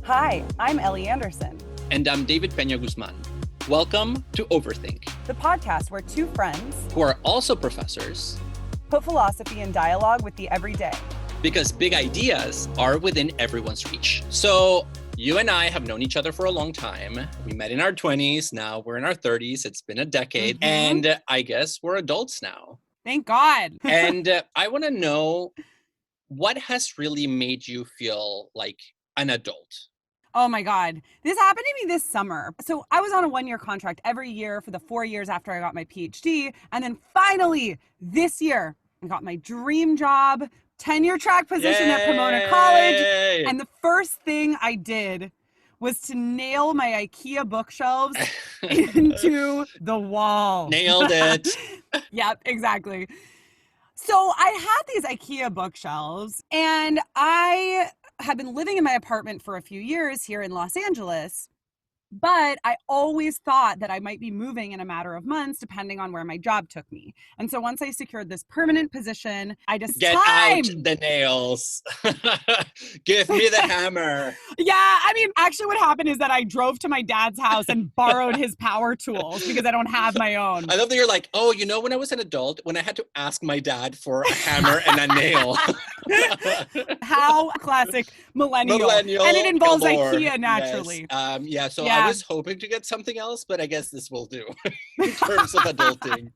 Hi, I'm Ellie Anderson. And I'm David Peña-Guzmán. Welcome to Overthink, The podcast where two friends who are also professors put philosophy in dialogue with the everyday. Because big ideas are within everyone's reach. So you and I have known each other for a long time. We met in our 20s. Now we're in our 30s. It's been a decade. And I guess we're adults now. Thank God. And I want to know, what has really made you feel like an adult? Oh my God. This happened to me this summer. So I was on a 1-year contract every year for the 4 years after I got my PhD. And then finally this year, I got my dream job, tenure track position at Pomona College. And the first thing I did was to nail my IKEA bookshelves into the wall. Nailed it. Yep, exactly. So I had these IKEA bookshelves, and I had been living in my apartment for a few years here in Los Angeles, but I always thought that I might be moving in a matter of months, depending on where my job took me. And so once I secured this permanent position, I just Get out the nails. Give me the hammer. Yeah, I mean, actually what happened is that I drove to my dad's house and borrowed his power tools because I don't have my own. I love that you're like, oh, you know, when I was an adult, when I had to ask my dad for a hammer and a nail. How classic millennial. And it involves galore. IKEA naturally. Yes. I was hoping to get something else, but I guess this will do in terms of adulting.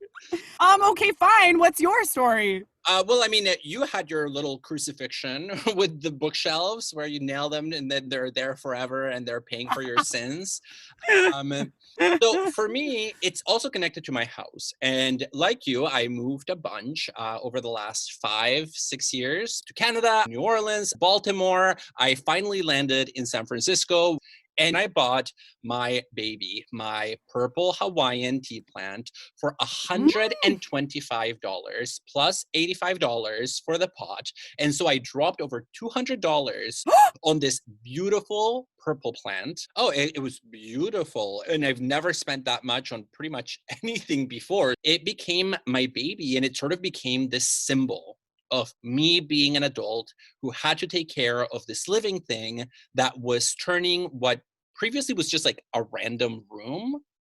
Okay, fine. What's your story? Well, I mean, you had your little crucifixion with the bookshelves where you nail them and then they're there forever and they're paying for your sins. So for me, it's also connected to my house. And like you, I moved a bunch over the last 5-6 years to Canada, New Orleans, Baltimore. I finally landed in San Francisco. And I bought my baby, my purple Hawaiian tea plant, for $125 plus $85 for the pot. And so I dropped over $200 on this beautiful purple plant. Oh, it was beautiful. And I've never spent that much on pretty much anything before. It became my baby, and it sort of became this symbol of me being an adult who had to take care of this living thing that was turning what previously was just like a random room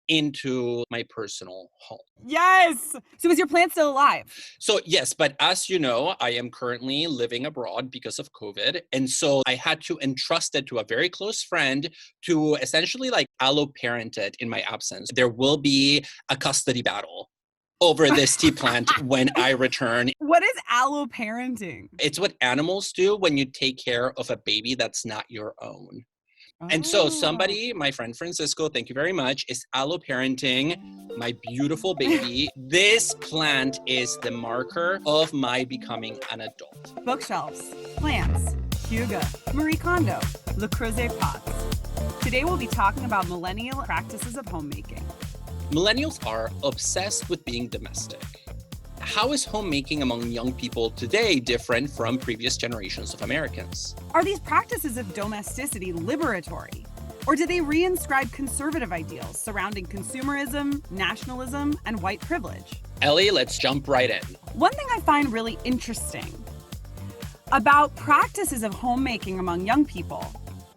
into my personal home. Yes. So is your plant still alive? So yes, but as you know, I am currently living abroad because of COVID. And so I had to entrust it to a very close friend to essentially like alloparent it in my absence. There will be a custody battle over this tea plant when I return. What is alloparenting? It's what animals do when you take care of a baby that's not your own. And so somebody, my friend Francisco, thank you very much, is alloparenting my beautiful baby. This plant is the marker of my becoming an adult. Bookshelves, plants, hygge, Marie Kondo, Le Creuset pots. Today we'll be talking about millennial practices of homemaking. Millennials are obsessed with being domestic. How is homemaking among young people today different from previous generations of Americans? Are these practices of domesticity liberatory? Or do they reinscribe conservative ideals surrounding consumerism, nationalism, and white privilege? Ellie, let's jump right in. One thing I find really interesting about practices of homemaking among young people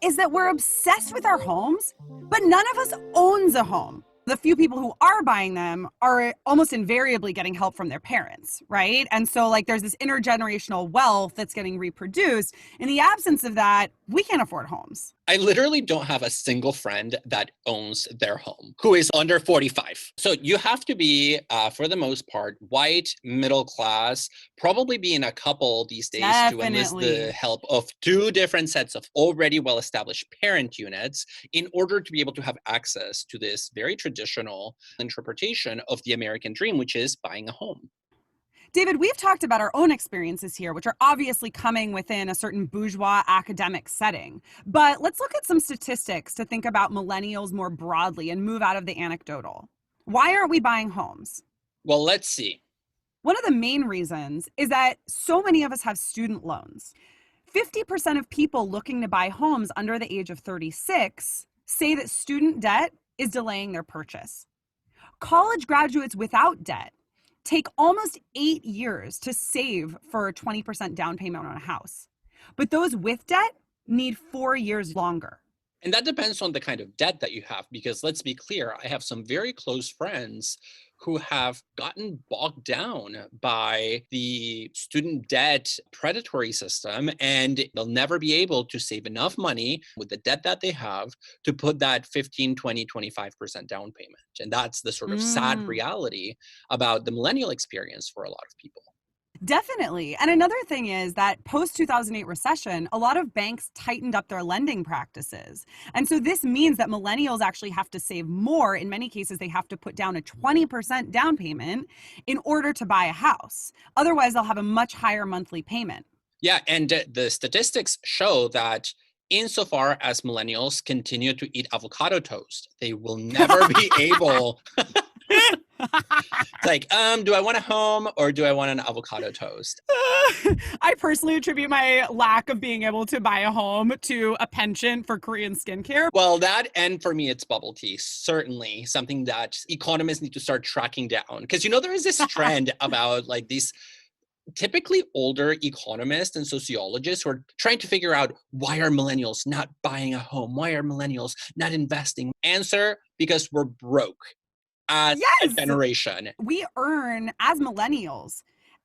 is that we're obsessed with our homes, but none of us owns a home. The few people who are buying them are almost invariably getting help from their parents, right? And so like there's this intergenerational wealth that's getting reproduced. In the absence of that, we can't afford homes. I literally don't have a single friend that owns their home who is under 45. So you have to be, for the most part, white, middle class, probably be in a couple these days to enlist the help of 2 different sets of already well-established parent units in order to be able to have access to this very traditional interpretation of the American dream, which is buying a home. David, we've talked about our own experiences here, which are obviously coming within a certain bourgeois academic setting. But let's look at some statistics to think about millennials more broadly and move out of the anecdotal. Why aren't we buying homes? Well, let's see. One of the main reasons is that so many of us have student loans. 50% of people looking to buy homes under the age of 36 say that student debt is delaying their purchase. College graduates without debt take almost 8 years to save for a 20% down payment on a house. But those with debt need 4 years longer. And that depends on the kind of debt that you have, because let's be clear, I have some very close friends who have gotten bogged down by the student debt predatory system, and they'll never be able to save enough money with the debt that they have to put that 15, 20, 25% down payment. And that's the sort of sad reality about the millennial experience for a lot of people. Definitely. And another thing is that post 2008 recession, a lot of banks tightened up their lending practices. And so this means that millennials actually have to save more. In many cases, they have to put down a 20% down payment in order to buy a house. Otherwise, they'll have a much higher monthly payment. Yeah, and the statistics show that insofar as millennials continue to eat avocado toast, they will never be able. It's like, do I want a home or do I want an avocado toast? I personally attribute my lack of being able to buy a home to a penchant for Korean skincare. Well, that, and for me, it's bubble tea. Certainly something that economists need to start tracking down. Because, there is this trend about like these typically older economists and sociologists who are trying to figure out, why are millennials not buying a home? Why are millennials not investing? Answer, because we're broke as a generation. We earn, as millennials,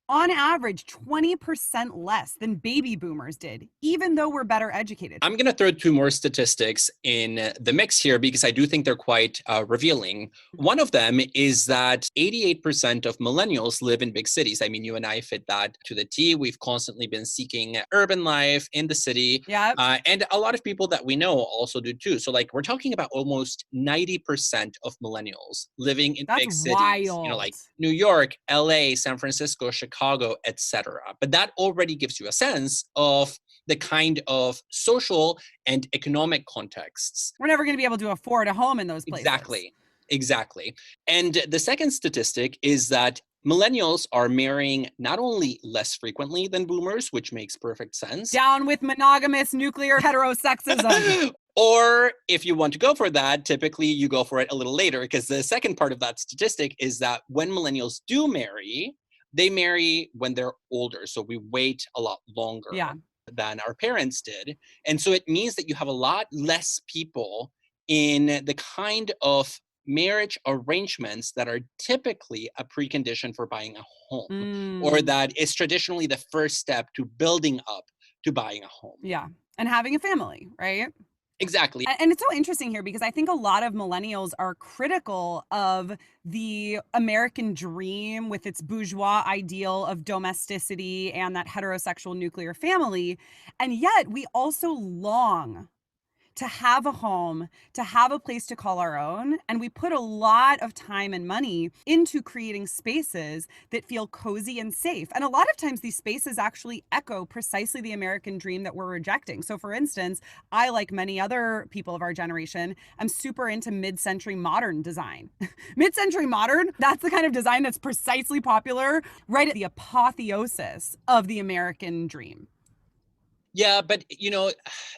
on average 20% less than baby boomers did, even though we're better educated. I'm going to throw two more statistics in the mix here because I do think they're quite revealing. One of them is that 88% of millennials live in big cities. I mean, you and I fit that to the T. We've constantly been seeking urban life in the city. Yep. And a lot of people that we know also do too. So like we're talking about almost 90% of millennials living in big cities. Wild. Like New York, LA, San Francisco, Chicago, etc. But that already gives you a sense of the kind of social and economic contexts. We're never going to be able to afford a home in those places. Exactly. And the second statistic is that millennials are marrying not only less frequently than boomers, which makes perfect sense. Down with monogamous nuclear heterosexism. Or if you want to go for that, typically you go for it a little later, because the second part of that statistic is that when millennials do marry, they marry when they're older. So we wait a lot longer than our parents did. And so it means that you have a lot less people in the kind of marriage arrangements that are typically a precondition for buying a home, or that is traditionally the first step to building up to buying a home. Yeah. And having a family, right? Exactly. And it's so interesting here because I think a lot of millennials are critical of the American dream with its bourgeois ideal of domesticity and that heterosexual nuclear family. And yet we also long to have a home, to have a place to call our own. And we put a lot of time and money into creating spaces that feel cozy and safe. And a lot of times these spaces actually echo precisely the American dream that we're rejecting. So for instance, I, like many other people of our generation, am super into mid-century modern design. Mid-century modern, that's the kind of design that's precisely popular right at the apotheosis of the American dream. Yeah, but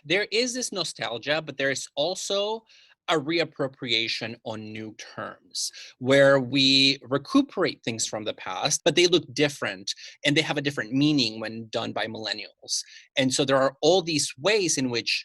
there is this nostalgia, but there's also a reappropriation on new terms where we recuperate things from the past, but they look different and they have a different meaning when done by millennials. And so there are all these ways in which,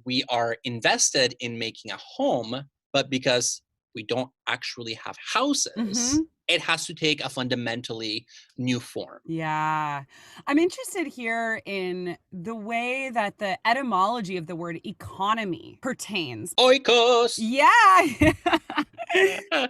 we are invested in making a home, but because we don't actually have houses, it has to take a fundamentally new form. Yeah. I'm interested here in the way that the etymology of the word economy pertains. Oikos! Yeah.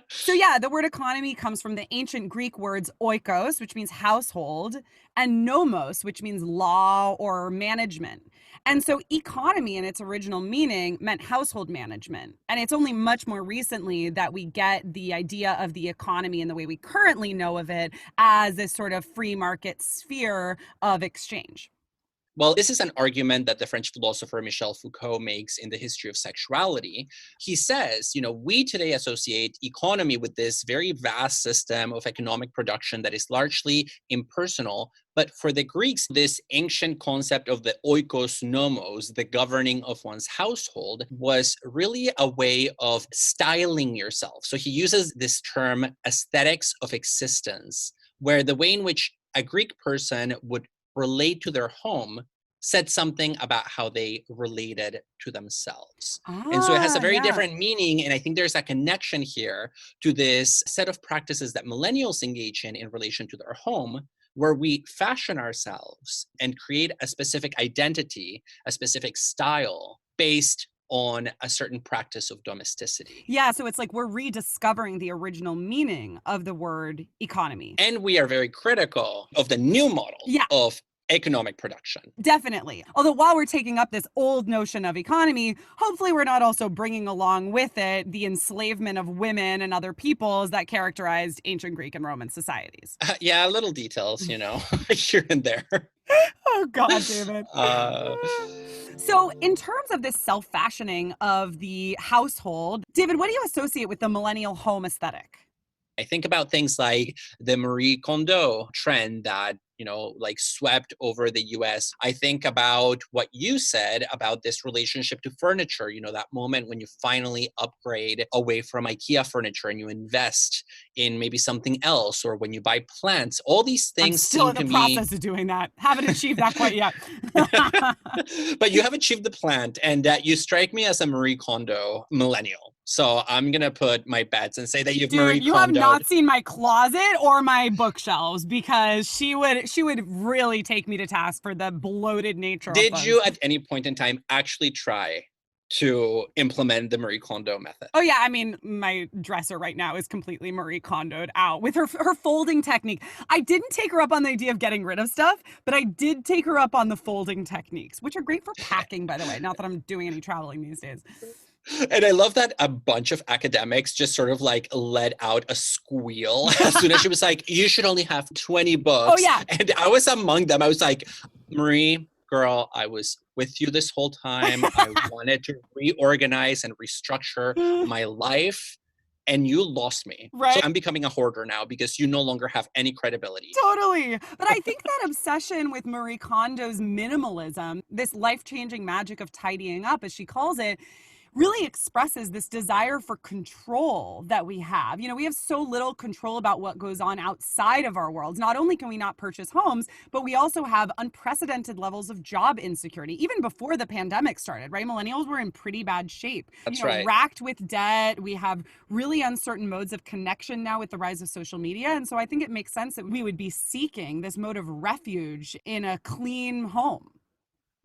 So the word economy comes from the ancient Greek words oikos, which means household, and nomos, which means law or management. And so economy in its original meaning meant household management. And it's only much more recently that we get the idea of the economy in the way we currently know of it as this sort of free market sphere of exchange. Well, this is an argument that the French philosopher Michel Foucault makes in The History of Sexuality. He says, we today associate economy with this very vast system of economic production that is largely impersonal. But for the Greeks, this ancient concept of the oikos nomos, the governing of one's household, was really a way of styling yourself. So he uses this term aesthetics of existence, where the way in which a Greek person would relate to their home said something about how they related to themselves. And so it has a very different meaning. And I think there's a connection here to this set of practices that millennials engage in relation to their home, where we fashion ourselves and create a specific identity, a specific style based on a certain practice of domesticity. Yeah, so it's like we're rediscovering the original meaning of the word economy. And we are very critical of the new model of economic production. Definitely. Although while we're taking up this old notion of economy, hopefully we're not also bringing along with it the enslavement of women and other peoples that characterized ancient Greek and Roman societies. Yeah, little details, here and there. Oh, God, David. So in terms of this self-fashioning of the household, David, what do you associate with the millennial home aesthetic? I think about things like the Marie Kondo trend that, like swept over the US. I think about what you said about this relationship to furniture, that moment when you finally upgrade away from IKEA furniture and you invest in maybe something else, or when you buy plants. All these things I'm still in the process of doing that. Haven't achieved that quite yet. But you have achieved the plant, and you strike me as a Marie Kondo millennial. So I'm going to put my bets and say that you've Marie Kondo'd. You have not seen my closet or my bookshelves, because she would really take me to task for the bloated nature of those. Did you at any point in time actually try to implement the Marie Kondo method? Oh yeah, I mean, my dresser right now is completely Marie Kondo'd out with her folding technique. I didn't take her up on the idea of getting rid of stuff, but I did take her up on the folding techniques, which are great for packing, by the way. Not that I'm doing any traveling these days. And I love that a bunch of academics just sort of like let out a squeal as soon as she was like, you should only have 20 books. Oh, yeah. And I was among them. I was like, Marie, girl, I was with you this whole time. I wanted to reorganize and restructure my life, and you lost me. Right. So I'm becoming a hoarder now because you no longer have any credibility. Totally. But I think that obsession with Marie Kondo's minimalism, this life-changing magic of tidying up, as she calls it, really expresses this desire for control that we have. We have so little control about what goes on outside of our worlds. Not only can we not purchase homes, but we also have unprecedented levels of job insecurity. Even before the pandemic started, right? Millennials were in pretty bad shape. That's right. Racked with debt. We have really uncertain modes of connection now with the rise of social media. And so I think it makes sense that we would be seeking this mode of refuge in a clean home.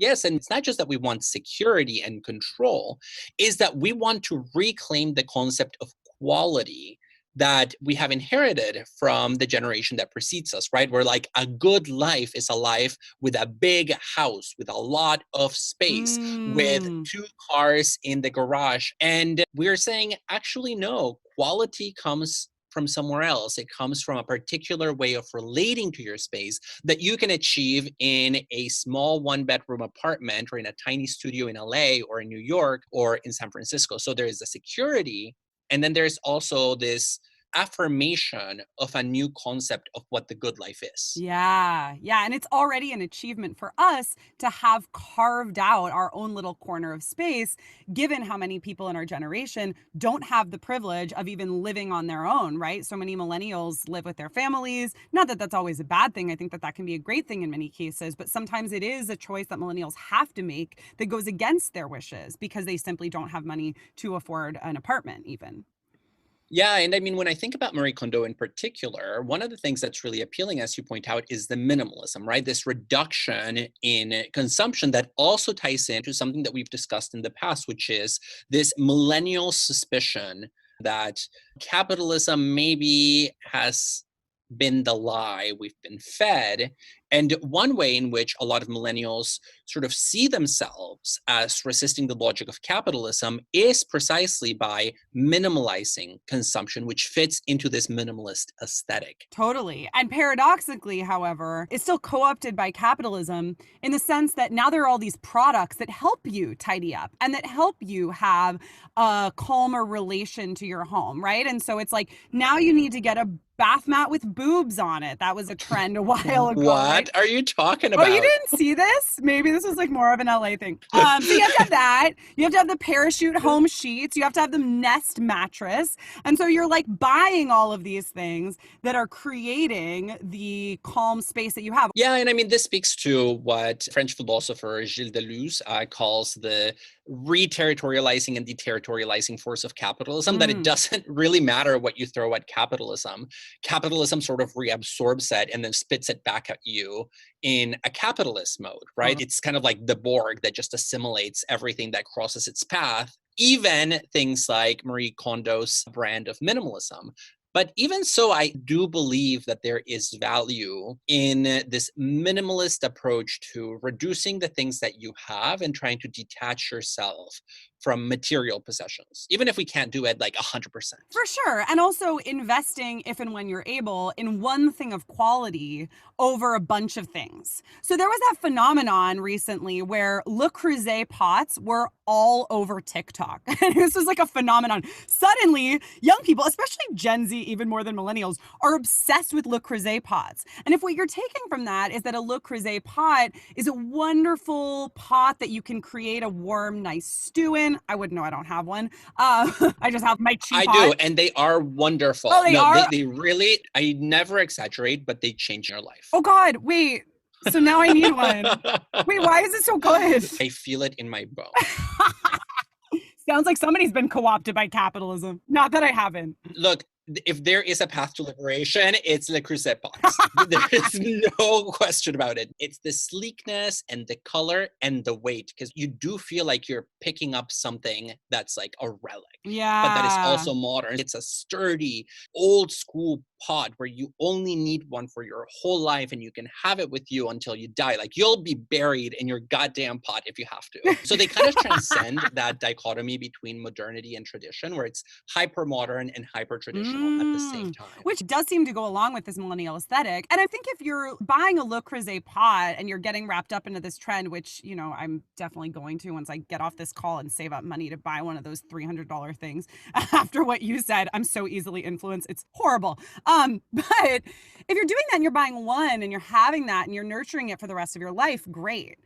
Yes, and it's not just that we want security and control, is that we want to reclaim the concept of quality that we have inherited from the generation that precedes us, right? Where like a good life is a life with a big house, with a lot of space, with 2 cars in the garage. And we're saying, actually, no, quality comes from somewhere else. It comes from a particular way of relating to your space that you can achieve in a small 1-bedroom apartment or in a tiny studio in LA or in New York or in San Francisco. So there is a security, and then there's also this affirmation of a new concept of what the good life is. Yeah. And it's already an achievement for us to have carved out our own little corner of space, given how many people in our generation don't have the privilege of even living on their own, right? So many millennials live with their families. Not that that's always a bad thing. I think that can be a great thing in many cases, but sometimes it is a choice that millennials have to make that goes against their wishes because they simply don't have money to afford an apartment even. Yeah, and I mean, when I think about Marie Kondo in particular, one of the things that's really appealing, as you point out, is the minimalism, right? This reduction in consumption that also ties into something that we've discussed in the past, which is this millennial suspicion that capitalism maybe has been the lie we've been fed. And one way in which a lot of millennials sort of see themselves as resisting the logic of capitalism is precisely by minimalizing consumption, which fits into this minimalist aesthetic. Totally. And paradoxically, however, it's still co-opted by capitalism in the sense that now there are all these products that help you tidy up and that help you have a calmer relation to your home, right? And so it's like, now you need to get a bath mat with boobs on it. That was a trend a while ago. What? What are you talking Oh, about? you didn't see this? Maybe this was like more of an LA thing. So you have to have that. You have to have the parachute home sheets. You have to have the Nest mattress. And so you're like buying all of these things that are creating the calm space that you have. Yeah, and I mean, this speaks to what French philosopher Gilles Deleuze calls the re-territorializing and deterritorializing force of capitalism, that it doesn't really matter what you throw at capitalism. Capitalism sort of reabsorbs it and then spits it back at you in a capitalist mode, right? It's kind of like the Borg that just assimilates everything that crosses its path, even things like Marie Kondo's brand of minimalism. But even so, I do believe that there is value in this minimalist approach to reducing the things that you have and trying to detach yourself from material possessions, even if we can't do it like 100%. For sure. And also investing, if and when you're able, in one thing of quality over a bunch of things. So there was that phenomenon recently where Le Creuset pots were all over TikTok. And this was like a phenomenon. Suddenly, young people, especially Gen Z, even more than millennials, are obsessed with Le Creuset pots. And if what you're taking from that is that a Le Creuset pot is a wonderful pot that you can create a warm, nice stew in. I wouldn't know. I don't have one. I just have my cheap pot. I do, and they are wonderful. Oh, they are? They really, I never exaggerate, but they change your life. Oh God, wait. So now I need one. Wait, why is it so good? I feel it in my bones. Sounds like somebody's been co-opted by capitalism. Not that I haven't. Look, if there is a path to liberation, it's Le Creuset pots. There is no question about it. It's the sleekness and the color and the weight, because you do feel like you're picking up something that's like a relic. Yeah. But that is also modern. It's a sturdy, old school pot where you only need one for your whole life and you can have it with you until you die. Like, you'll be buried in your goddamn pot if you have to. So they kind of transcend that dichotomy between modernity and tradition, where it's hyper modern and hyper traditional at the same time. Which does seem to go along with this millennial aesthetic. And I think if you're buying a Le Creuset pot and you're getting wrapped up into this trend, which, you know, I'm definitely going to once I get off this call and save up money to buy one of those $300 things. After what you said, I'm so easily influenced. It's horrible. But if you're doing that and you're buying one and you're having that and you're nurturing it for the rest of your life, great.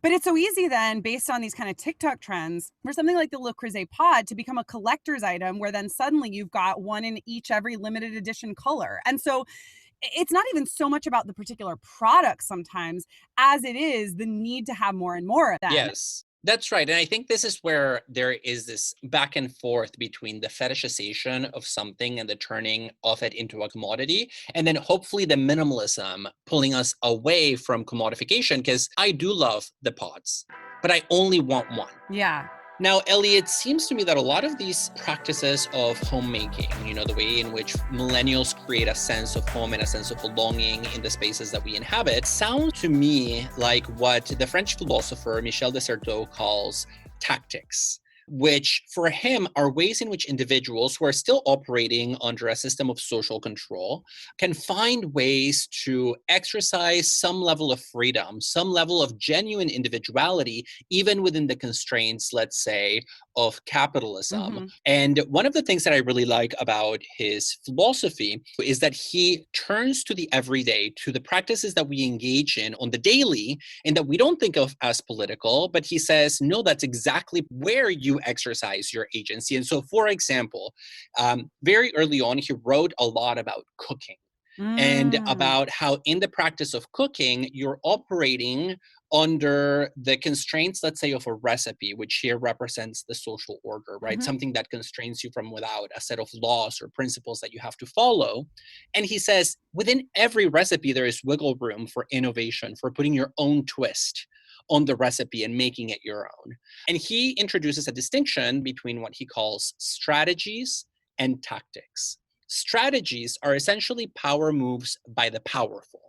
But it's so easy then, based on these kind of TikTok trends, for something like the Le Creuset pod to become a collector's item, where then suddenly you've got one in each every limited edition color. And so it's not even so much about the particular product sometimes as it is the need to have more and more of that. Yes. That's right. And I think this is where there is this back and forth between the fetishization of something and the turning of it into a commodity, and then hopefully the minimalism pulling us away from commodification, because I do love the pods, but I only want one. Yeah. Now, Ellie, it seems to me that a lot of these practices of homemaking, you know, the way in which millennials create a sense of home and a sense of belonging in the spaces that we inhabit, sound to me like what the French philosopher Michel de Certeau calls tactics, which for him are ways in which individuals who are still operating under a system of social control can find ways to exercise some level of freedom, some level of genuine individuality, even within the constraints, let's say, of capitalism. And one of the things that I really like about his philosophy is that he turns to the everyday, to the practices that we engage in on the daily, and that we don't think of as political, but he says, no, that's exactly where you exercise your agency. And so, for example, very early on, he wrote a lot about cooking and about how in the practice of cooking, you're operating under the constraints, let's say, of a recipe, which here represents the social order, right? Something that constrains you from without, a set of laws or principles that you have to follow. And he says, within every recipe, there is wiggle room for innovation, for putting your own twist on the recipe and making it your own. And he introduces a distinction between what he calls strategies and tactics. Strategies are essentially power moves by the powerful.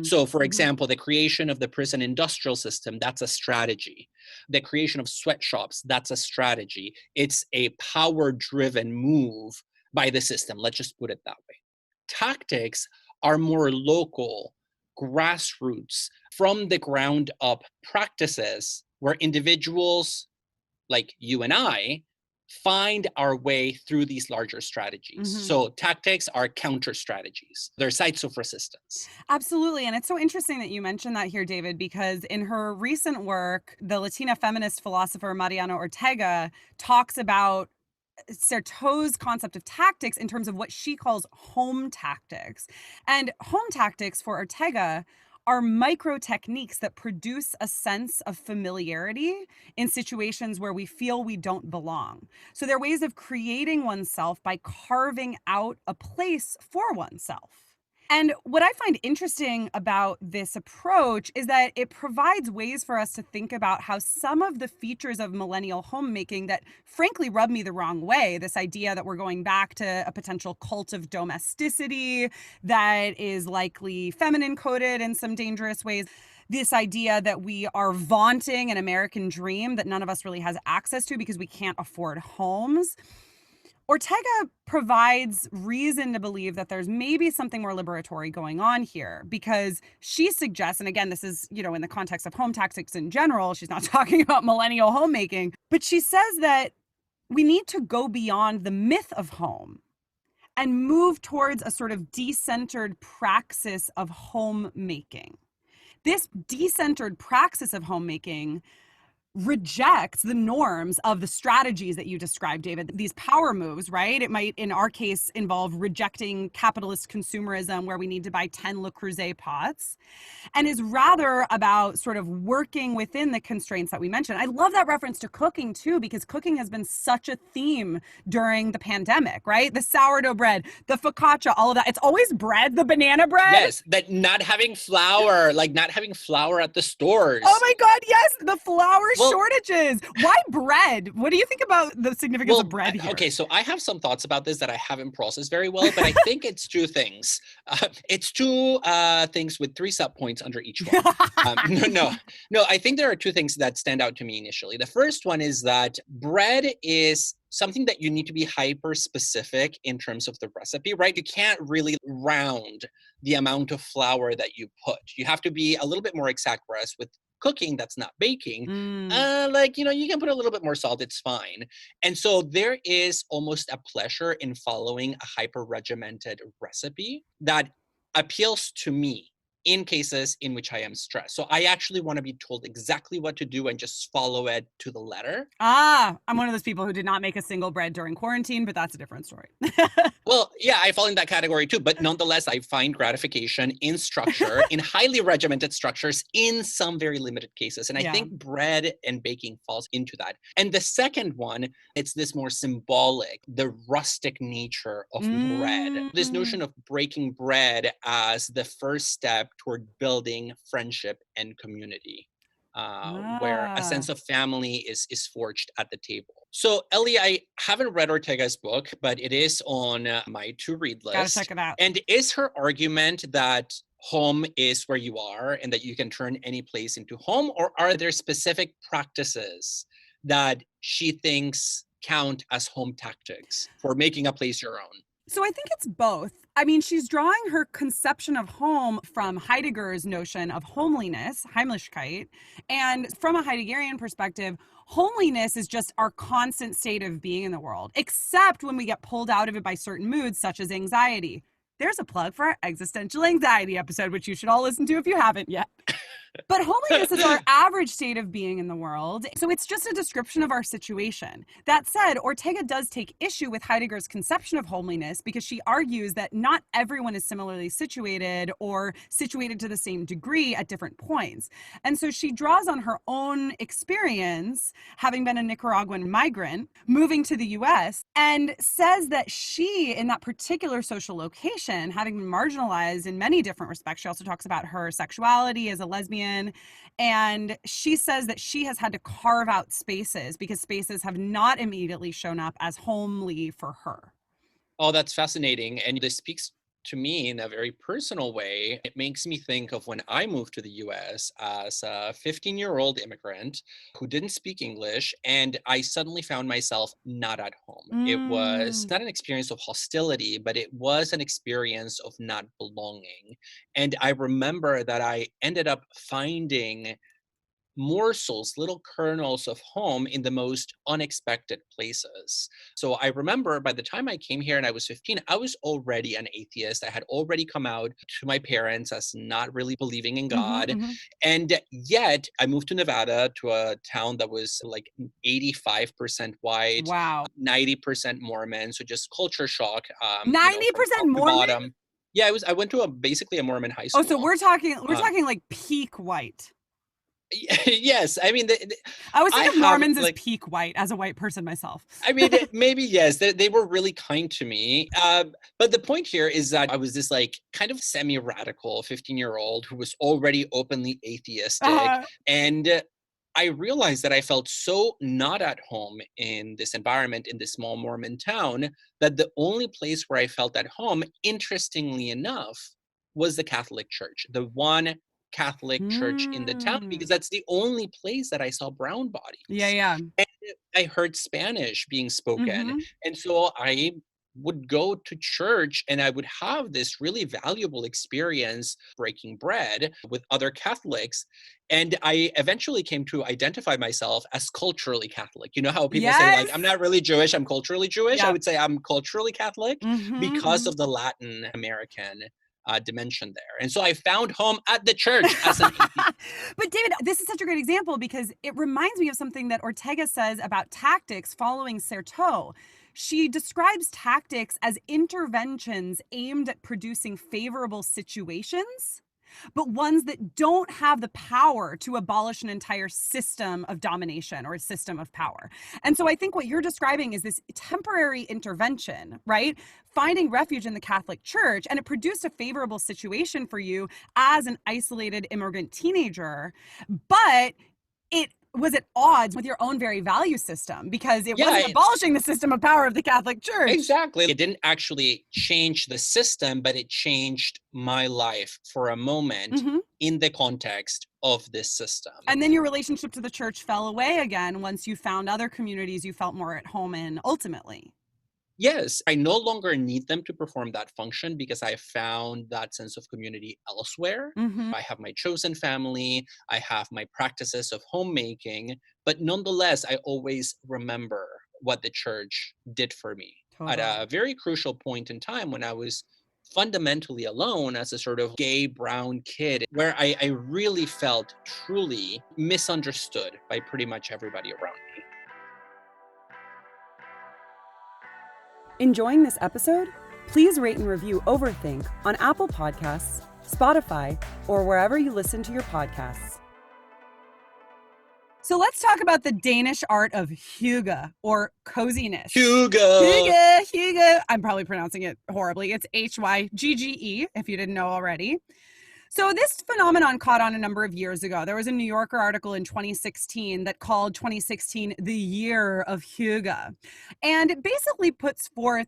So, for example, the creation of the prison industrial system, that's a strategy. The creation of sweatshops, that's a strategy. It's a power-driven move by the system. Let's just put it that way. Tactics are more local, grassroots, from the ground up practices where individuals like you and I find our way through these larger strategies. So tactics are counter strategies. They're sites of resistance. Absolutely. And it's so interesting that you mentioned that here, David, because in her recent work, the Latina feminist philosopher Mariana Ortega talks about Certeau's concept of tactics in terms of what she calls home tactics. And home tactics for Ortega are micro techniques that produce a sense of familiarity in situations where we feel we don't belong. So they're ways of creating oneself by carving out a place for oneself. And what I find interesting about this approach is that it provides ways for us to think about how some of the features of millennial homemaking that frankly rub me the wrong way, this idea that we're going back to a potential cult of domesticity that is likely feminine coded in some dangerous ways, this idea that we are vaunting an American dream that none of us really has access to because we can't afford homes. Ortega provides reason to believe that there's maybe something more liberatory going on here, because she suggests, and again, this is, in the context of home tactics in general, she's not talking about millennial homemaking, but she says that we need to go beyond the myth of home and move towards a sort of decentered praxis of homemaking. This decentered praxis of homemaking rejects the norms of the strategies that you described, David. These power moves, right? It might, in our case, involve rejecting capitalist consumerism where we need to buy 10 Le Creuset pots, and is rather about sort of working within the constraints that we mentioned. I love that reference to cooking too, because cooking has been such a theme during the pandemic, right? The sourdough bread, the focaccia, all of that. It's always bread, the banana bread. Yes, that not having flour, like not having flour at the stores. Oh my God, yes, the flour shortages. Why bread? What do you think about the significance of bread here? Okay, so I have some thoughts about this that I haven't processed very well, but I think it's two things. It's two things with 3 sub-points under each one. No, I think there are 2 things that stand out to me initially. The first one is that bread is something that you need to be hyper specific in terms of the recipe, right? You can't really round the amount of flour that you put. You have to be a little bit more exact, whereas with cooking that's not baking, you can put a little bit more salt, it's fine. And so there is almost a pleasure in following a hyper regimented recipe that appeals to me in cases in which I am stressed. So I actually want to be told exactly what to do and just follow it to the letter. I'm one of those people who did not make a single bread during quarantine, but that's a different story. Well, yeah, I fall in that category too, but nonetheless, I find gratification in structure, in highly regimented structures in some very limited cases. And I think bread and baking falls into that. And the second one, it's this more symbolic, the rustic nature of bread. This notion of breaking bread as the first step toward building friendship and community. Where a sense of family is forged at the table. So, Ellie, I haven't read Ortega's book, but it is on my to-read list. Gotta check it out. And is her argument that home is where you are and that you can turn any place into home, or are there specific practices that she thinks count as home tactics for making a place your own? So I think it's both. I mean, she's drawing her conception of home from Heidegger's notion of homeliness, Heimlichkeit. And from a Heideggerian perspective, homeliness is just our constant state of being in the world, except when we get pulled out of it by certain moods, such as anxiety. There's a plug for our existential anxiety episode, which you should all listen to if you haven't yet. But homeliness is our average state of being in the world. So it's just a description of our situation. That said, Ortega does take issue with Heidegger's conception of homeliness because she argues that not everyone is similarly situated or situated to the same degree at different points. And so she draws on her own experience, having been a Nicaraguan migrant, moving to the US, and says that she, in that particular social location, having been marginalized in many different respects, she also talks about her sexuality as a lesbian, and she says that she has had to carve out spaces because spaces have not immediately shown up as homely for her. Oh, that's fascinating. And this speaks to me in a very personal way. It makes me think of when I moved to the US as a 15-year-old immigrant who didn't speak English, and I suddenly found myself not at home. It was not an experience of hostility, but it was an experience of not belonging. And I remember that I ended up finding morsels, little kernels of home in the most unexpected places. So I remember by the time I came here and I was 15, I was already an atheist. I had already come out to my parents as not really believing in Mhm, God. mhm. And yet I moved to Nevada, to a town that was like 85% white, Wow. 90% Mormon. So just culture shock, from 90% top to Mormon? bottom. Yeah, I went to basically a Mormon high Oh, so school. we're talking like peak white. Yes, I mean, I always I think of have Mormons as like, peak white as a white person myself. I mean, maybe yes, they were really kind to me. But the point here is that I was this like kind of semi-radical 15-year-old who was already openly atheistic, Uh, and I realized that I felt so not at home in this environment in this small Mormon town that the only place where I felt at home, interestingly enough, was the Catholic Church, the one Catholic church in the town, because mm. that's the only place that I saw brown Yeah, bodies. yeah. And I heard Spanish being spoken. Mhm. And so I would go to church and I would have this really valuable experience breaking bread with other Catholics. And I eventually came to identify myself as culturally Catholic. You know how people say, like, I'm Yes. not really Jewish, I'm culturally Jewish? I Yep. would say I'm culturally Catholic Mhm, because mhm. of the Latin American dimension there. And so I found home at the church as an atheist. But David, this is such a great example because it reminds me of something that Ortega says about tactics following Certeau. She describes tactics as interventions aimed at producing favorable situations, but ones that don't have the power to abolish an entire system of domination or a system of power. And so I think what you're describing is this temporary intervention, right? Finding refuge in the Catholic Church, and it produced a favorable situation for you as an isolated immigrant teenager, but it was at odds with your own very value system because it Yeah, wasn't abolishing the system of power of the Catholic Church. exactly. It didn't actually change the system, but it changed my life for a moment Mhm. in the context of this system. And then your relationship to the church fell away again once you found other communities you felt more at home in ultimately. Yes, I no longer need them to perform that function because I found that sense of community elsewhere. Mhm. I have my chosen family, I have my practices of homemaking, but nonetheless, I always remember what the church did for me at Totally. a very crucial point in time when I was fundamentally alone as a sort of gay brown kid, where I really felt truly misunderstood by pretty much everybody around me. Enjoying this episode? Please rate and review Overthink on Apple Podcasts, Spotify, or wherever you listen to your podcasts. So let's talk about the Danish art of hygge, or coziness. Hugo! Hygge. I'm probably pronouncing it horribly. It's Hygge, if you didn't know already. So this phenomenon caught on a number of years ago. There was a New Yorker article in 2016 that called 2016 the year of hygge. And it basically puts forth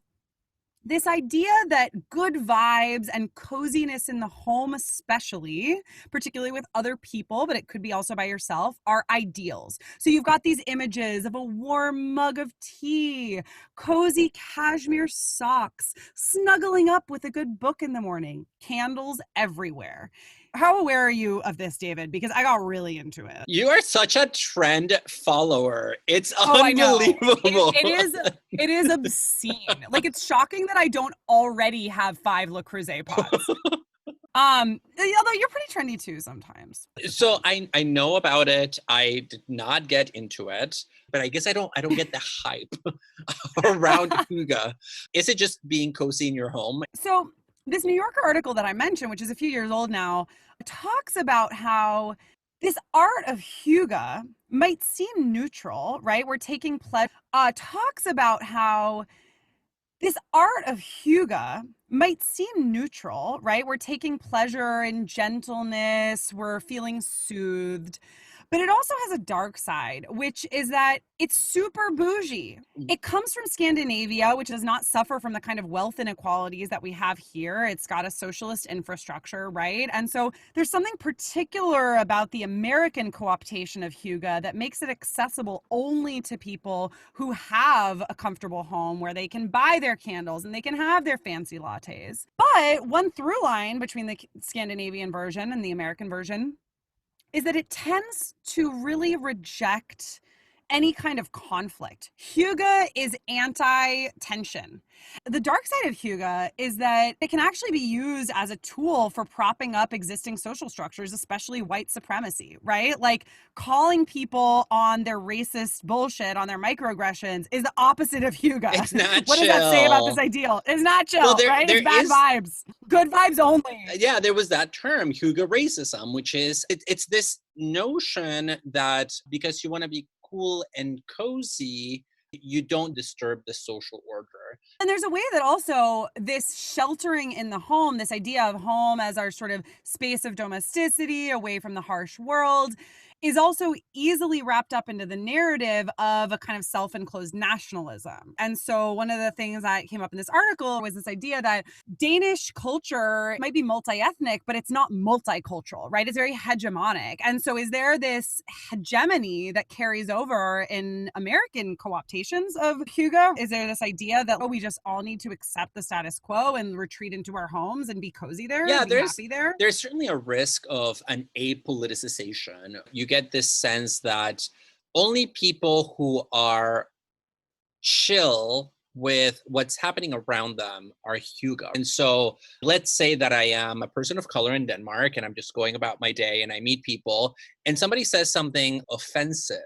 this idea that good vibes and coziness in the home, especially, particularly with other people, but it could be also by yourself, are ideals. So you've got these images of a warm mug of tea, cozy cashmere socks, snuggling up with a good book in the morning, candles everywhere. How aware are you of this, David? Because I got really into it. You are such a trend follower. It's Oh, I know. unbelievable. It is obscene. Like, it's shocking that I don't already have 5 Le Creuset pots. Although you're pretty trendy too sometimes. So I know about it. I did not get into it, but I guess I don't get the hype around Huga. Is it just being cozy in your home? So this New Yorker article that I mentioned, which is a few years old now, talks about how this art of hygge might seem neutral, right? We're taking pleasure. Talks about how this art of hygge might seem neutral, right? We're taking pleasure in gentleness, we're feeling soothed. But it also has a dark side, which is that it's super bougie. It comes from Scandinavia, which does not suffer from the kind of wealth inequalities that we have here. It's got a socialist infrastructure, right? And so there's something particular about the American co-optation of hygge that makes it accessible only to people who have a comfortable home where they can buy their candles and they can have their fancy lattes. But one through line between the Scandinavian version and the American version is that it tends to really reject any kind of conflict. Hygge is anti-tension. The dark side of hygge is that it can actually be used as a tool for propping up existing social structures, especially white supremacy, right? Like calling people on their racist bullshit, on their microaggressions is the opposite of hygge. It's not What chill. does that say about this ideal? It's not chill, Well, right? It's bad vibes. Good vibes only. Yeah, there was that term, hygge racism, which is, it's this notion that because you want to be cool and cozy, you don't disturb the social order. And there's a way that also this sheltering in the home, this idea of home as our sort of space of domesticity, away from the harsh world, is also easily wrapped up into the narrative of a kind of self-enclosed nationalism. And so one of the things that came up in this article was this idea that Danish culture might be multi-ethnic, but it's not multicultural, right? It's very hegemonic. And so is there this hegemony that carries over in American co-optations of hygge? Is there this idea that, we just all need to accept the status quo and retreat into our homes and be cozy there? Yeah, be happy there? There's certainly a risk of an apoliticization. You get this sense that only people who are chill with what's happening around them are hygge. And so let's say that I am a person of color in Denmark and I'm just going about my day and I meet people and somebody says something offensive.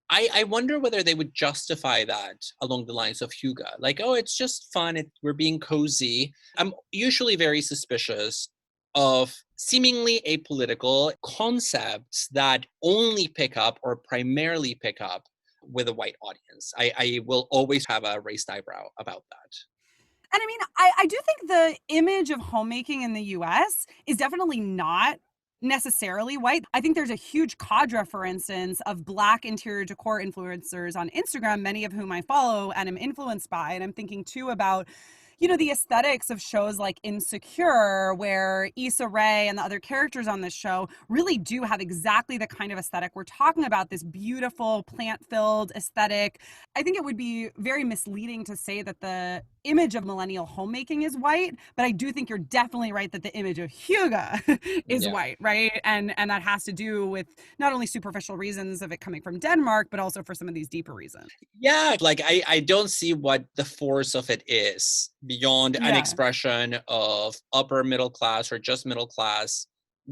I wonder whether they would justify that along the lines of hygge. Like, oh, it's just fun. We're being cozy. I'm usually very suspicious of seemingly apolitical concepts that only pick up or primarily pick up with a white audience. I will always have a raised eyebrow about that. And I mean, I do think the image of homemaking in the US is definitely not necessarily white. I think there's a huge cadre, for instance, of Black interior decor influencers on Instagram, many of whom I follow and am influenced by. And I'm thinking too about, the aesthetics of shows like Insecure, where Issa Rae and the other characters on this show really do have exactly the kind of aesthetic we're talking about, this beautiful plant-filled aesthetic. I think it would be very misleading to say that the image of millennial homemaking is white, but I do think you're definitely right that the image of hygge is white, right? And that has to do with not only superficial reasons of it coming from Denmark, but also for some of these deeper reasons. Yeah, like I don't see what the force of it is beyond an expression of upper middle class or just middle class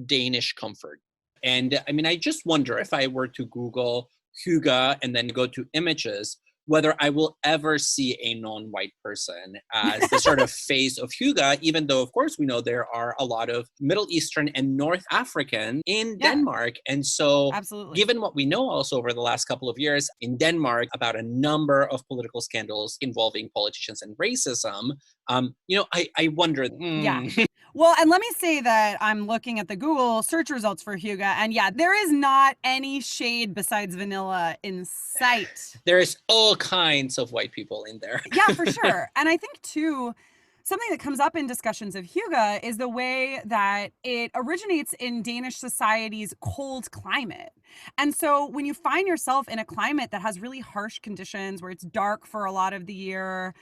Danish comfort. And I mean, I just wonder if I were to Google hygge and then go to images, whether I will ever see a non-white person as the sort of face of hygge, even though, of course, we know there are a lot of Middle Eastern and North African in Denmark. And so given what we know also over the last couple of years in Denmark about a number of political scandals involving politicians and racism, I wonder. Yeah. Well, and let me say that I'm looking at the Google search results for hygge, and there is not any shade besides vanilla in sight. There's all kinds of white people in there. Yeah, for sure. And I think, too, something that comes up in discussions of hygge is the way that it originates in Danish society's cold climate. And so when you find yourself in a climate that has really harsh conditions, where it's dark for a lot of the year,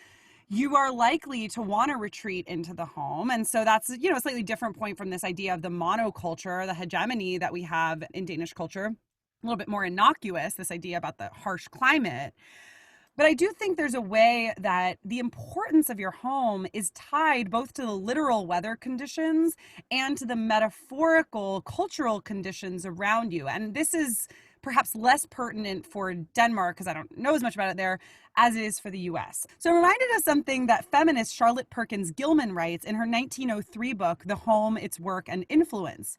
you are likely to want to retreat into the home. And so that's, a slightly different point from this idea of the monoculture, the hegemony that we have in Danish culture. A little bit more innocuous, this idea about the harsh climate. But I do think there's a way that the importance of your home is tied both to the literal weather conditions and to the metaphorical cultural conditions around you. And this is perhaps less pertinent for Denmark, because I don't know as much about it there, as it is for the US. So I'm reminded of something that feminist Charlotte Perkins Gilman writes in her 1903 book, The Home, Its Work and Influence.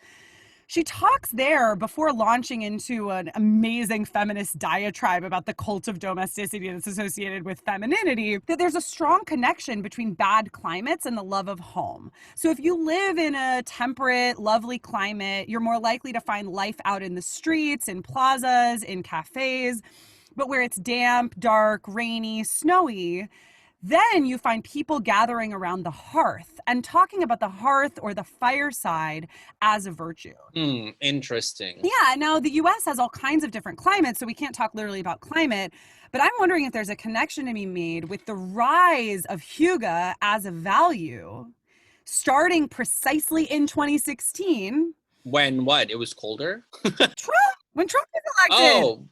She talks there, before launching into an amazing feminist diatribe about the cult of domesticity that's associated with femininity, that there's a strong connection between bad climates and the love of home. So if you live in a temperate, lovely climate, you're more likely to find life out in the streets, in plazas, in cafes. But where it's damp, dark, rainy, snowy, then you find people gathering around the hearth and talking about the hearth or the fireside as a virtue. Interesting. Yeah, now the US has all kinds of different climates, so we can't talk literally about climate, but I'm wondering if there's a connection to be made with the rise of hygge as a value, starting precisely in 2016, When what? It was colder? When Trump was elected.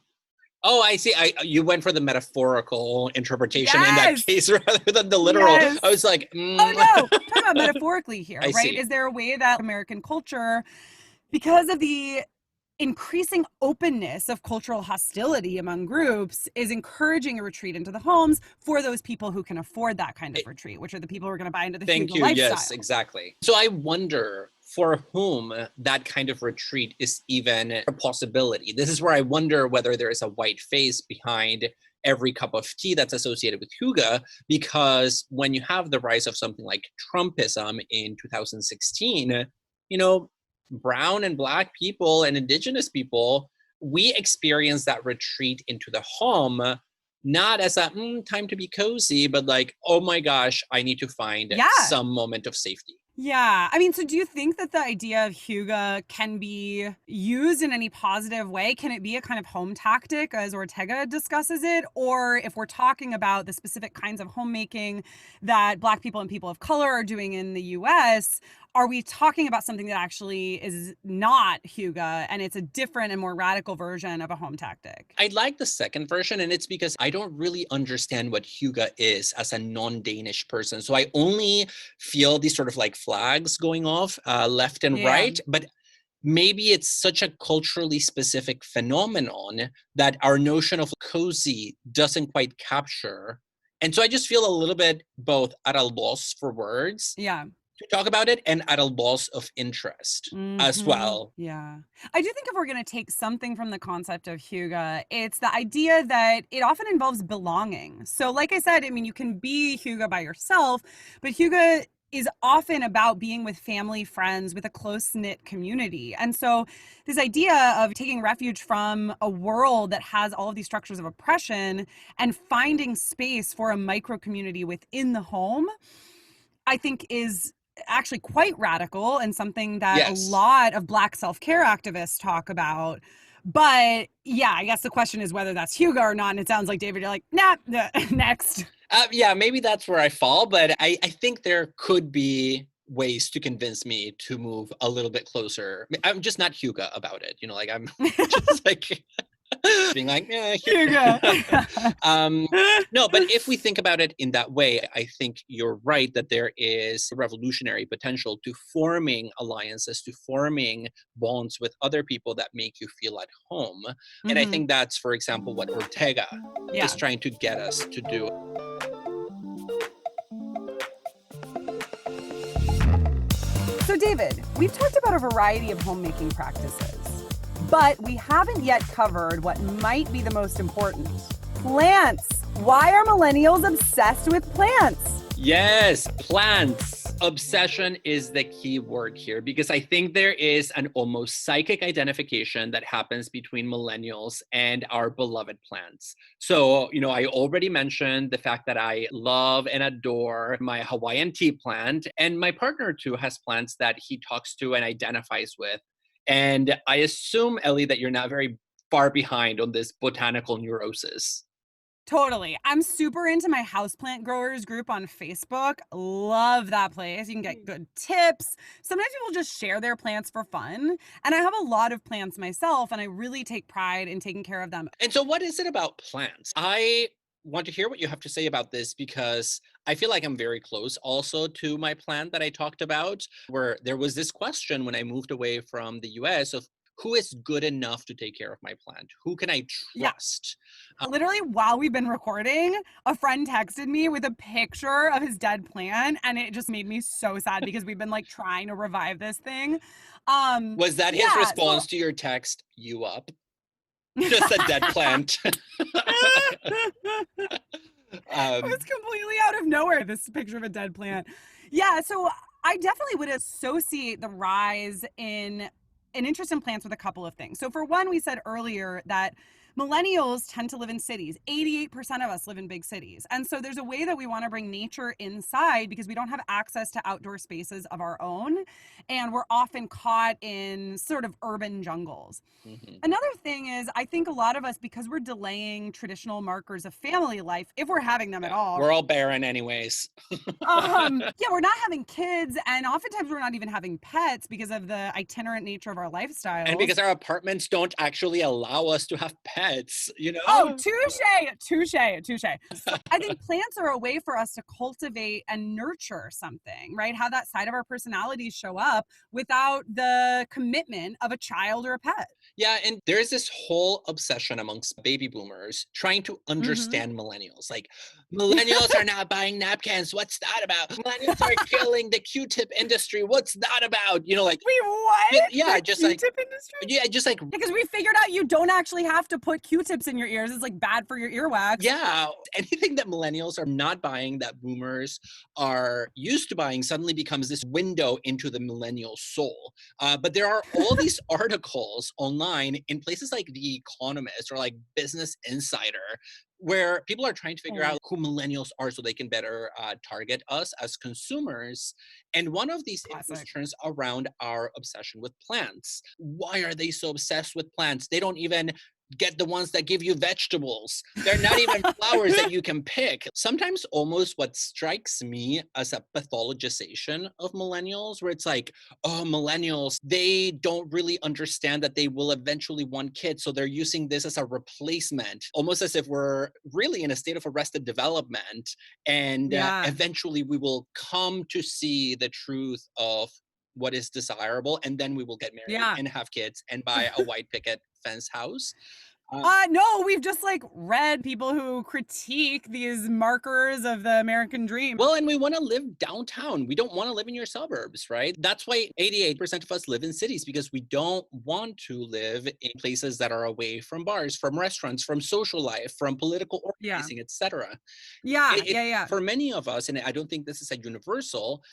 Oh, I see. You went for the metaphorical interpretation in that Yes. case rather than the literal. Yes. I was like, Oh no, I'm talking about metaphorically here, I right? see. Is there a way that American culture, because of the increasing openness of cultural hostility among groups, is encouraging a retreat into the homes for those people who can afford that kind of retreat, which are the people who are going to buy into the Thank hygge you. lifestyle. Yes, exactly. So I wonder for whom that kind of retreat is even a possibility. This is where I wonder whether there is a white face behind every cup of tea that's associated with hygge, because when you have the rise of something like Trumpism in 2016, you know, brown and black people and indigenous people, we experience that retreat into the home not as a time to be cozy, but like, oh my gosh, I need to find some moment of safety. Yeah. I mean, so do you think that the idea of hygge can be used in any positive way? Can it be a kind of home tactic as Ortega discusses it? Or if we're talking about the specific kinds of homemaking that Black people and people of color are doing in the US, are we talking about something that actually is not hygge and it's a different and more radical version of a home tactic? I like the second version, and it's because I don't really understand what hygge is as a non-Danish person. So I only feel these sort of like flags going off left and right, but maybe it's such a culturally specific phenomenon that our notion of cozy doesn't quite capture. And so I just feel a little bit both at a loss for words to talk about it and at a loss of interest as well. Yeah. I do think if we're going to take something from the concept of hygge, it's the idea that it often involves belonging. So like I said, I mean, you can be hygge by yourself, but hygge is often about being with family, friends, with a close-knit community. And so this idea of taking refuge from a world that has all of these structures of oppression and finding space for a micro community within the home, I think is actually quite radical and something that a lot of Black self-care activists talk about. But yeah, I guess the question is whether that's hygge or not. And it sounds like, David, you're like, nah, next. Yeah, maybe that's where I fall, but I think there could be ways to convince me to move a little bit closer. I'm just not hygge about it, you know, like I'm just like being like, no, but if we think about it in that way, I think you're right that there is revolutionary potential to forming alliances, to forming bonds with other people that make you feel at home. And I think that's, for example, what Ortega is trying to get us to do. So David, we've talked about a variety of homemaking practices, but we haven't yet covered what might be the most important. Plants. Why are millennials obsessed with plants? Yes, plants. Obsession is the key word here, because I think there is an almost psychic identification that happens between millennials and our beloved plants. So, you know, I already mentioned the fact that I love and adore my Hawaiian tea plant, and my partner too has plants that he talks to and identifies with. And I assume, Ellie, that you're not very far behind on this botanical neurosis. Totally. I'm super into my houseplant growers group on Facebook. Love that place. You can get good tips. Sometimes people just share their plants for fun. And I have a lot of plants myself, and I really take pride in taking care of them. And so what is it about plants? I want to hear what you have to say about this, because I feel like I'm very close also to my plant that I talked about, where there was this question when I moved away from the US of who is good enough to take care of my plant? Who can I trust? Literally, while we've been recording, a friend texted me with a picture of his dead plant, and it just made me so sad because we've been like trying to revive this thing. Was that his response to your text, you up? Just a dead plant. It was completely out of nowhere, this picture of a dead plant. Yeah, so I definitely would associate the rise in an interest in plants with a couple of things. So for one, we said earlier that Millennials tend to live in cities. 88% of us live in big cities. And so there's a way that we want to bring nature inside because we don't have access to outdoor spaces of our own. And we're often caught in sort of urban jungles. Mm-hmm. Another thing is, I think a lot of us, because we're delaying traditional markers of family life, if we're having them at all. We're all barren anyways. Yeah, we're not having kids. And oftentimes we're not even having pets because of the itinerant nature of our lifestyle. And because our apartments don't actually allow us to have pets, you know? Oh, touche. So I think plants are a way for us to cultivate and nurture something, right? How that side of our personalities show up without the commitment of a child or a pet. Yeah, and there's this whole obsession amongst baby boomers trying to understand millennials. Like, millennials are not buying napkins. What's that about? Millennials are killing the Q-tip industry. What's that about? You know, like, Wait, what? yeah, The just like, Q-tip industry? yeah, just like, Because we figured out you don't actually have to put Q-tips in your ears. It's like bad for your earwax. yeah, anything that millennials are not buying that boomers are used to buying suddenly becomes this window into the millennial soul. But there are all these articles online in places like The Economist or like Business Insider where people are trying to figure out who millennials are so they can better target us as consumers. And one of these issues turns around our obsession with plants. Why are they so obsessed with plants? They don't even get the ones that give you vegetables. They're not even flowers that you can pick. Sometimes almost what strikes me as a pathologization of millennials, where it's like, oh, millennials, they don't really understand that they will eventually want kids. So they're using this as a replacement, almost as if we're really in a state of arrested development. And eventually we will come to see the truth of what is desirable, and then we will get married and have kids and buy a white picket fence house. No, we've just like read people who critique these markers of the American dream. Well, and we want to live downtown. We don't want to live in your suburbs, right? That's why 88% of us live in cities, because we don't want to live in places that are away from bars, from restaurants, from social life, from political organizing, etc. Yeah. For many of us, and I don't think this is a universal,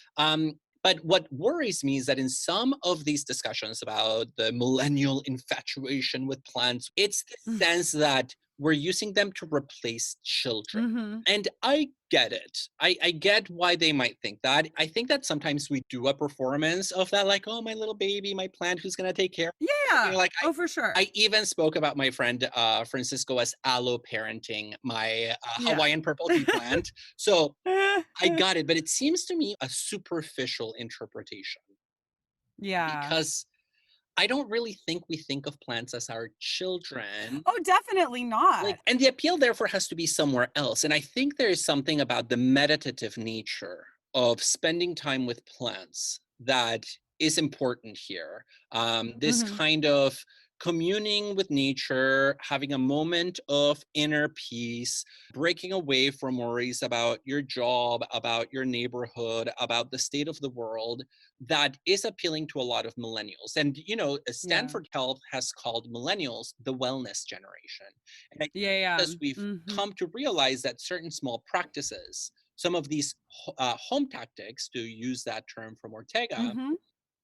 but what worries me is that in some of these discussions about the millennial infatuation with plants, it's the sense that we're using them to replace children. And I get it. I get why they might think that. I think that sometimes we do a performance of that, like, oh, my little baby, my plant, who's going to take care? Yeah. Like, for sure. I even spoke about my friend Francisco as alloparenting my Hawaiian purple tea plant. So I got it, but it seems to me a superficial interpretation. Yeah. Because I don't really think we think of plants as our children. Oh, definitely not. And the appeal, therefore, has to be somewhere else. And I think there is something about the meditative nature of spending time with plants that is important here. This kind of communing with nature, having a moment of inner peace, breaking away from worries about your job, about your neighborhood, about the state of the world, that is appealing to a lot of millennials. And, you know, Stanford Health has called millennials the wellness generation. And I think because we've come to realize that certain small practices, some of these home tactics, to use that term from Ortega,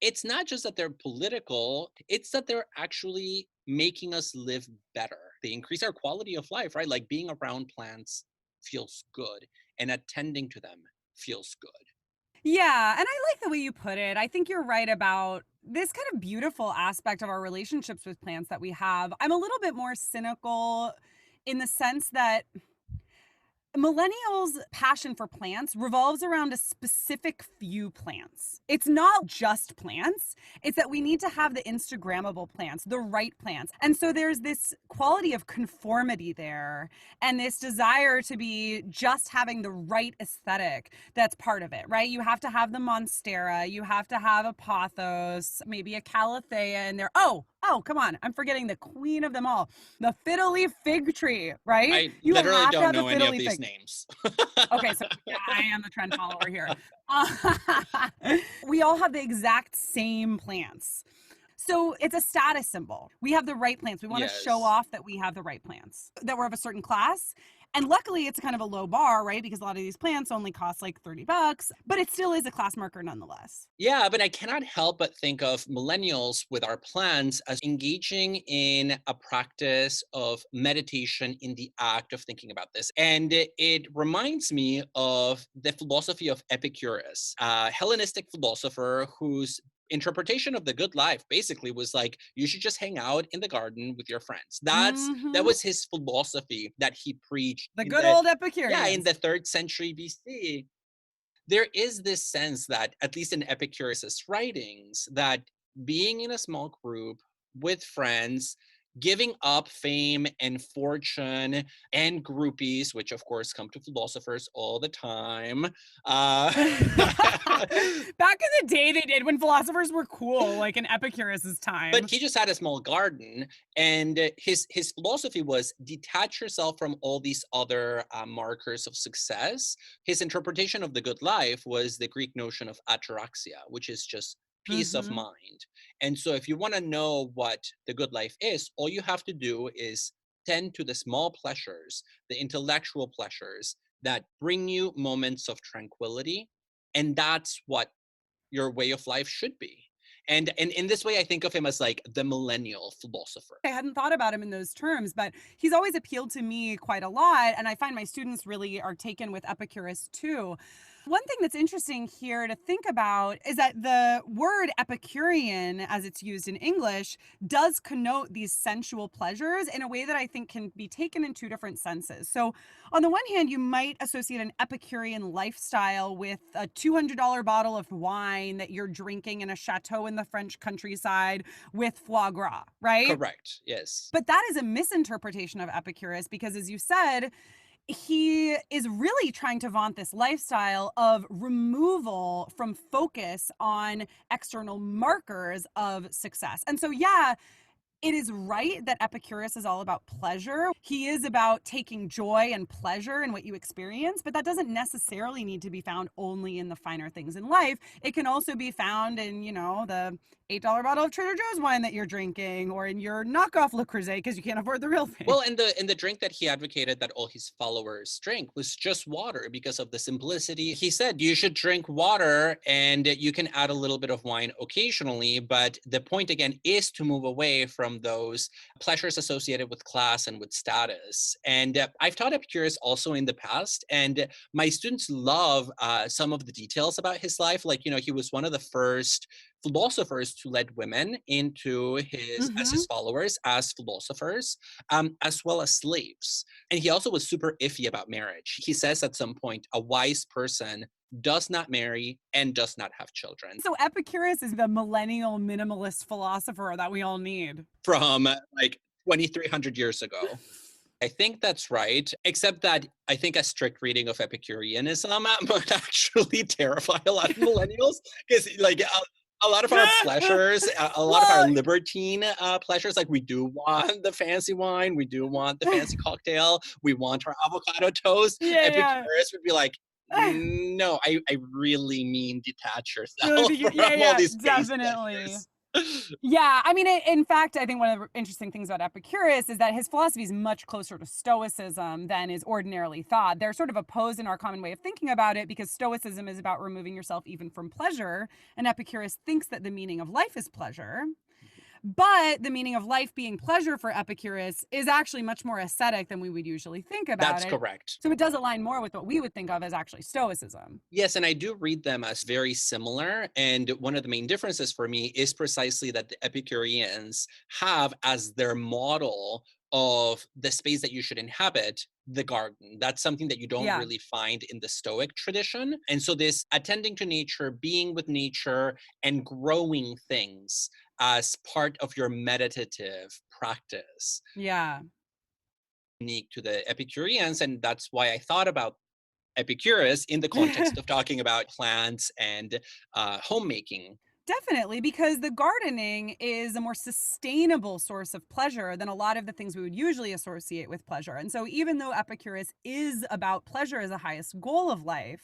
it's not just that they're political, it's that they're actually making us live better. They increase our quality of life, right? Like being around plants feels good and attending to them feels good. Yeah, and I like the way you put it. I think you're right about this kind of beautiful aspect of our relationships with plants that we have. I'm a little bit more cynical in the sense that millennials' passion for plants revolves around a specific few plants. It's not just plants. It's that we need to have the Instagrammable plants, the right plants. And so there's this quality of conformity there and this desire to be just having the right aesthetic that's part of it, right? You have to have the Monstera, you have to have a Pothos, maybe a Calathea in there. Oh, come on. I'm forgetting the queen of them all. The fiddly fig tree, right? I literally don't know any of these names. Okay, so yeah, I am the trend follower here. We all have the exact same plants. So it's a status symbol. We have the right plants. We want to show off that we have the right plants, that we're of a certain class. And luckily it's kind of a low bar, right? Because a lot of these plants only cost like $30, but it still is a class marker nonetheless. Yeah, but I cannot help but think of millennials with our plants as engaging in a practice of meditation in the act of thinking about this. And it reminds me of the philosophy of Epicurus, a Hellenistic philosopher whose interpretation of the good life basically was like you should just hang out in the garden with your friends. That was his philosophy that he preached The in good the old in Epicureans. the 3rd century BC. There is this sense that, at least in Epicurus's writings, that being in a small group with friends, giving up fame and fortune and groupies, which of course come to philosophers all the time. Uh, Back in the day, they did when philosophers were cool, like in Epicurus's time. But he just had a small garden, and his philosophy was detach yourself from all these other markers of success. His interpretation of the good life was the Greek notion of ataraxia, which is just peace of mind. And so if you want to know what the good life is, all you have to do is tend to the small pleasures, the intellectual pleasures that bring you moments of tranquility. And that's what your way of life should be. And in this way, I think of him as like the millennial philosopher. I hadn't thought about him in those terms, but he's always appealed to me quite a lot. And I find my students really are taken with Epicurus too. One thing that's interesting here to think about is that the word Epicurean, as it's used in English, does connote these sensual pleasures in a way that I think can be taken in two different senses. So, on the one hand, you might associate an Epicurean lifestyle with a $200 bottle of wine that you're drinking in a chateau in the French countryside with foie gras, right? Correct. Yes. But that is a misinterpretation of Epicurus because, as you said, he is really trying to vaunt this lifestyle of removal from focus on external markers of success. And so, yeah, it is right that Epicurus is all about pleasure. He is about taking joy and pleasure in what you experience, but that doesn't necessarily need to be found only in the finer things in life. It can also be found in, the $8 bottle of Trader Joe's wine that you're drinking, or in your knockoff Le Creuset because you can't afford the real thing. Well, in the drink that he advocated that all his followers drink was just water because of the simplicity. He said you should drink water and you can add a little bit of wine occasionally, but the point again is to move away from those pleasures associated with class and with status. And I've taught Epicurus also in the past, and my students love some of the details about his life. Like, he was one of the first philosophers to let women into as his followers, as philosophers, as well as slaves. And he also was super iffy about marriage. He says at some point, a wise person does not marry and does not have children. So Epicurus is the millennial minimalist philosopher that we all need. From like 2,300 years ago. I think that's right, except that I think a strict reading of Epicureanism might actually terrify a lot of millennials, because like a lot of our pleasures, a lot of our libertine pleasures, like we do want the fancy wine, we do want the fancy cocktail, we want our avocado toast. Epicurus would be like, no, I really mean detach yourself from all these definitely. Yeah, I mean, in fact, I think one of the interesting things about Epicurus is that his philosophy is much closer to Stoicism than is ordinarily thought. They're sort of opposed in our common way of thinking about it, because Stoicism is about removing yourself even from pleasure, and Epicurus thinks that the meaning of life is pleasure. But the meaning of life being pleasure for Epicurus is actually much more ascetic than we would usually think about That's correct. So it does align more with what we would think of as actually Stoicism. Yes, and I do read them as very similar. And one of the main differences for me is precisely that the Epicureans have as their model of the space that you should inhabit the garden. That's something that you don't really find in the Stoic tradition. And so this attending to nature, being with nature, and growing things as part of your meditative practice. Yeah. Unique to the Epicureans, and that's why I thought about Epicurus in the context of talking about plants and homemaking. Definitely, because the gardening is a more sustainable source of pleasure than a lot of the things we would usually associate with pleasure. And so even though Epicurus is about pleasure as the highest goal of life,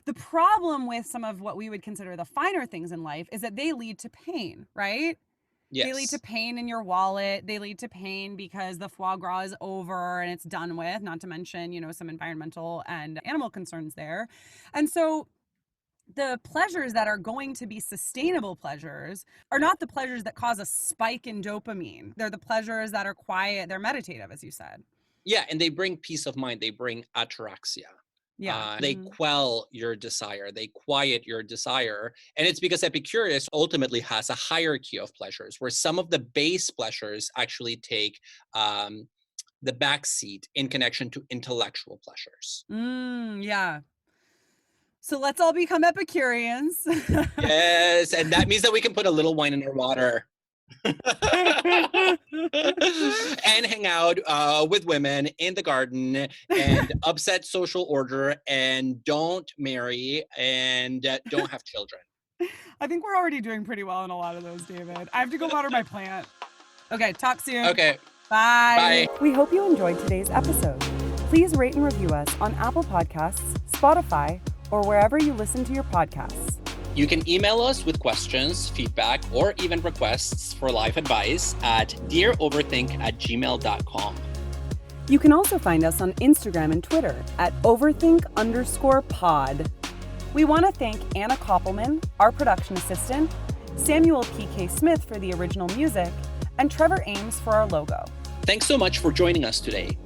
the problem with some of what we would consider the finer things in life is that they lead to pain, right? They lead to pain in your wallet. They lead to pain because the foie gras is over and it's done with, not to mention, some environmental and animal concerns there. And so the pleasures that are going to be sustainable pleasures are not the pleasures that cause a spike in dopamine. They're the pleasures that are quiet. They're meditative, as you said. Yeah, and they bring peace of mind. They bring ataraxia. Yeah. They quell your desire. They quiet your desire. And it's because Epicurus ultimately has a hierarchy of pleasures where some of the base pleasures actually take the back seat in connection to intellectual pleasures. Yeah. So let's all become Epicureans. Yes, and that means that we can put a little wine in our water. And hang out with women in the garden and upset social order and don't marry and don't have children. I think we're already doing pretty well in a lot of those, David. I have to go water my plant. Okay, talk soon. Okay. Bye. Bye. We hope you enjoyed today's episode. Please rate and review us on Apple Podcasts, Spotify, or wherever you listen to your podcasts. You can email us with questions, feedback, or even requests for life advice at dearoverthink@gmail.com. You can also find us on Instagram and Twitter at overthink_pod. We want to thank Anna Koppelman, our production assistant, Samuel P.K. Smith for the original music, and Trevor Ames for our logo. Thanks so much for joining us today.